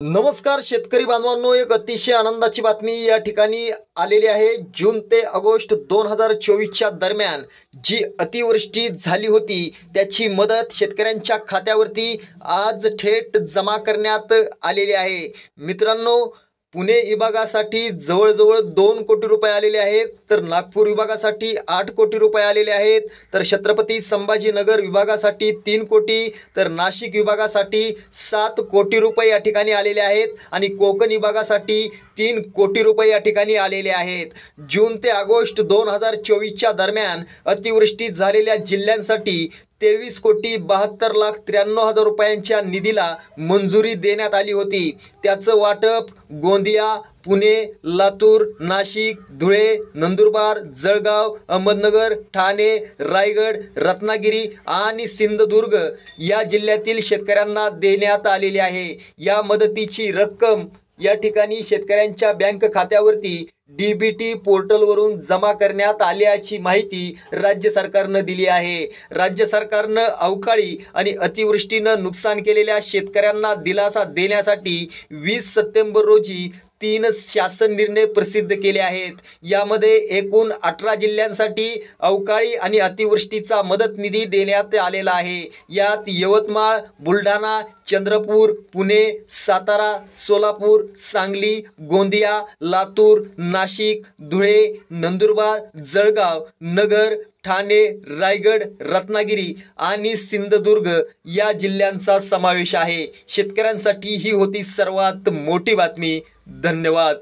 नमस्कार शेतकरी बांधवांनो, एक अतिशय आनंदाची बातमी या ठिकाणी आलेली आहे। जून ते ऑगस्ट 2024च्या दरम्यान जी अतिवृष्टी झाली होती त्याची मदत शेतकऱ्यांच्या खात्यावरती आज थेट जमा करण्यात आलेली आहे। मित्रांनो, पुणे विभागासाठी जवळजवळ 2 कोटी रुपये आलेले आहेत, तर नागपूर विभागासाठी 8 कोटी रुपये आलेले आहेत, तर छत्रपती संभाजीनगर विभागासाठी 3 कोटी, तर नाशिक विभागासाठी 7 कोटी रुपये या ठिकाणी आलेले आहेत आणि कोकण विभागासाठी 3 कोटी रुपये या ठिकाणी आलेले आहेत। जून ते ऑगस्ट 2024च्या दरम्यान अतिवृष्टी झालेल्या जिल्ह्यांसाठी 23,72,93,000 रुपयांच्या निधीला मंजुरी देण्यात आली होती। त्याचं वाटप गोंदिया, पुणे, लातूर, नाशिक, धुळे, नंदुरबार, जळगाव, अहमदनगर, ठाणे, रायगड, रत्नागिरी आणि सिंधुदुर्ग या जिल्ह्यातील शेतकऱ्यांना देण्यात आलेली आहे। या मदतीची रक्कम या ठिकाणी शेतकऱ्यांच्या बँक खात्यावरती DBT पोर्टलवरून जमा करण्यात आल्याची माहिती राज्य सरकारनं दिली आहे। राज्य सरकारनं अवकाळी आणि अतिवृष्टीनं नुकसान केलेल्या शेतकऱ्यांना दिलासा देण्यासाठी 20 सप्टेंबर रोजी 3 शासन निर्णय प्रसिद्ध केले आहेत। यामध्ये एकूण 18 जिल्ह्यांसाठी अवकाळी आणि अतिवृष्टीचा मदत निधी देण्यात आलेला आहे। यात यवतमाळ, बुलढाणा, चंद्रपूर, पुणे, सातारा, सोलापूर, सांगली, गोंदिया, लातूर, नाशिक, धुळे, नंदुरबार, जळगाव, नगर, ठाणे, रायगड, रत्नागिरी आणि सिंधुदुर्ग या जिल्ह्यांचा समावेश आहे। शेतकऱ्यांसाठी ही होती सर्वात मोठी बातमी। धन्यवाद।